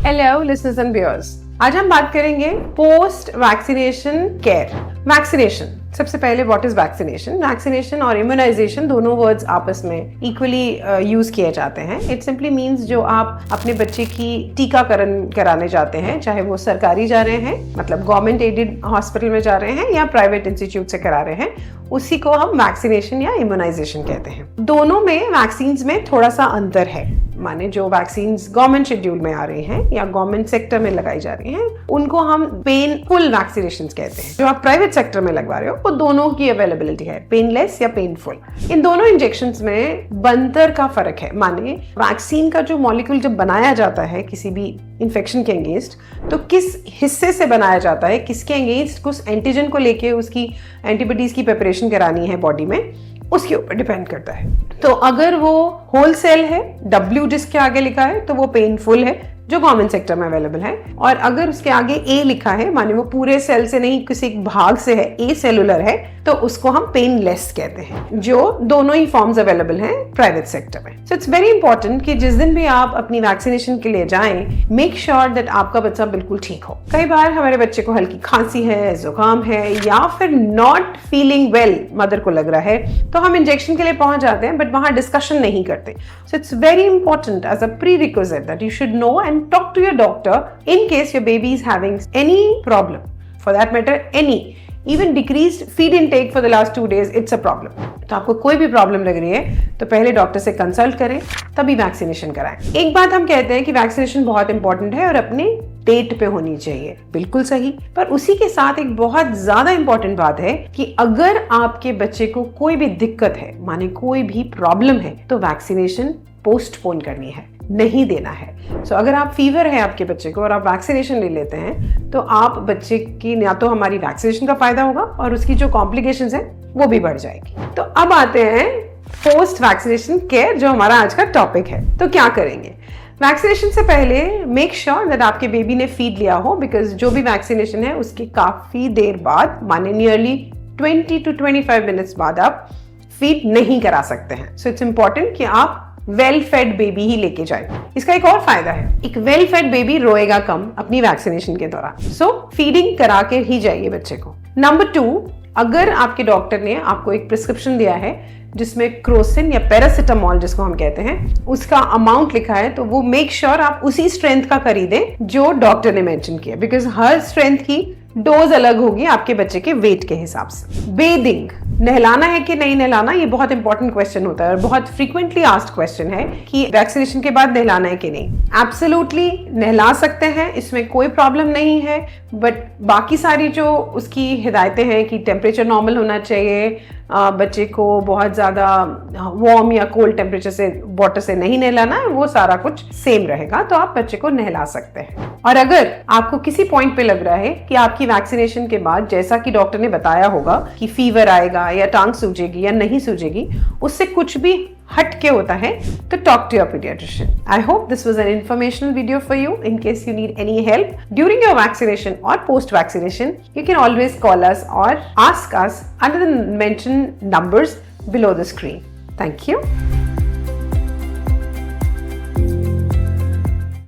Hello listeners and viewers, आज हम बात करेंगे पोस्ट वैक्सीनेशन केयर। वैक्सीनेशन, सबसे पहले व्हाट इज वैक्सीनेशन? वैक्सीनेशन और इम्यूनाइजेशन दोनों वर्ड्स आपस में इक्वली यूज किए जाते हैं। इट सिंपली मींस जो आप अपने बच्चे की टीकाकरण कराने जाते हैं, चाहे वो सरकारी जा रहे हैं मतलब गवर्नमेंट एडेड हॉस्पिटल में जा रहे हैं या प्राइवेट इंस्टीट्यूट से करा रहे हैं, उसी को हम वैक्सीनेशन या इम्यूनाइजेशन कहते हैं। दोनों में वैक्सीन्स में थोड़ा सा अंतर है, माने जो वैक्सीन्स गवर्नमेंट शेड्यूल में आ रही हैं या गवर्नमेंट सेक्टर में लगाई जा रही हैं, उनको हम पेनफुल वैक्सीनेशन कहते हैं। जो आप प्राइवेट सेक्टर में लगवा रहे हो वो दोनों की अवेलेबिलिटी है, पेनलेस या पेनफुल। इन दोनों इंजेक्शंस में बनतर का फर्क है, माने वैक्सीन का जो मॉलिक्यूल जब बनाया जाता है किसी भी इन्फेक्शन के अगेंस्ट, तो किस हिस्से से बनाया जाता है, किसके अगेंस्ट कुछ एंटीजन को लेके उसकी एंटीबॉडीज की प्रिपरेशन करानी है बॉडी में, उसके ऊपर डिपेंड करता है। तो अगर वो होल सेल है, W जिसके आगे लिखा है, तो वो पेनफुल है जो गवर्नमेंट सेक्टर में अवेलेबल है। और अगर उसके आगे A लिखा है, माने वो पूरे सेल से नहीं किसी एक भाग से है, A सेलुलर है, तो उसको हम पेनलेस कहते हैं, जो दोनों ही फॉर्म्स अवेलेबल हैं प्राइवेट सेक्टर में। सो इट्स वेरी इंपॉर्टेंट कि जिस दिन भी आप अपनी वैक्सीनेशन के लिए जाएं, मेक श्योर दैट आपका बच्चा बिल्कुल ठीक हो। कई बार हमारे बच्चे को हल्की खांसी है, जुकाम है या फिर नॉट फीलिंग वेल मदर को लग रहा है, तो हम इंजेक्शन के लिए पहुंच जाते हैं, बट वहां डिस्कशन नहीं करते। So it's very important as a prerequisite that you should know and talk to your doctor in case your baby is having any problem, for that matter any, even decreased feed intake for the last 2 days, it's a problem. तो आपको कोई भी problem लग रही है तो पहले doctor से कंसल्ट करें, तभी वैक्सीनेशन कराएं। एक बात हम कहते हैं कि वैक्सीनेशन बहुत इंपॉर्टेंट है और अपने डेट पे होनी चाहिए, बिल्कुल सही, पर उसी के साथ एक बहुत ज्यादा इंपॉर्टेंट बात है कि अगर आपके बच्चे को कोई भी दिक्कत है, माने कोई भी प्रॉब्लम है, तो वैक्सीनेशन पोस्टपोन करनी है, नहीं देना है। सो अगर आप फीवर है आपके बच्चे को और आप वैक्सीनेशन ले लेते हैं, तो आप बच्चे की या तो हमारी वैक्सीनेशन का फायदा होगा और उसकी जो कॉम्प्लिकेशंस हैं वो भी बढ़ जाएगी। तो अब आते हैं पोस्ट वैक्सीनेशन केयर, जो हमारा आज का टॉपिक है। तो क्या करेंगे? वैक्सीनेशन से पहले मेक श्योर दैट आपके बेबी ने फीड लिया हो, बिकॉज जो भी वैक्सीनेशन है उसके काफी देर बाद, माने नियरली 20 to 25 मिनट्स बाद आप फीड नहीं करा सकते हैं। सो इट्स इंपॉर्टेंट कि आप वेल फेड बेबी ही लेके जाए। इसका एक और फायदा है, एक वेल फेड बेबी रोएगा कम अपनी वैक्सीनेशन के दौरान। सो फीडिंग करा के ही जाइए बच्चे को। नंबर 2, अगर आपके डॉक्टर ने आपको एक प्रिस्क्रिप्शन दिया है जिसमें क्रोसिन या पैरासिटामोल जिसको हम कहते हैं, उसका अमाउंट लिखा है, तो वो मेक श्योर आप उसी स्ट्रेंथ का खरीदें जो डॉक्टर ने मेंशन किया, बिकॉज हर स्ट्रेंथ की डोज अलग होगी आपके बच्चे के वेट के हिसाब से। बेदिंग, नहलाना है कि नहीं नहलाना, ये बहुत इंपॉर्टेंट क्वेश्चन होता है और बहुत फ्रीक्वेंटली आस्क्ड क्वेश्चन है कि वैक्सीनेशन के बाद नहलाना है कि नहीं। एब्सोल्युटली नहला सकते हैं, इसमें कोई प्रॉब्लम नहीं है, बट बाकी सारी जो उसकी हिदायतें हैं कि टेम्परेचर नॉर्मल होना चाहिए, बच्चे को बहुत ज़्यादा वार्म या कोल्ड टेम्परेचर से वाटर से नहीं नहलाना है, वो सारा कुछ सेम रहेगा, तो आप बच्चे को नहला सकते हैं। और अगर आपको किसी पॉइंट पे लग रहा है कि आपकी वैक्सीनेशन के बाद, जैसा कि डॉक्टर ने बताया होगा कि फीवर आएगा या टांग सूजेगी या नहीं सूजेगी, उससे कुछ भी हट के होता है, तो talk to your paediatrician. I hope this was an informational video for you. In case you need any help during your vaccination और post vaccination, you can always call us or ask us under the mentioned numbers below the screen. Thank you.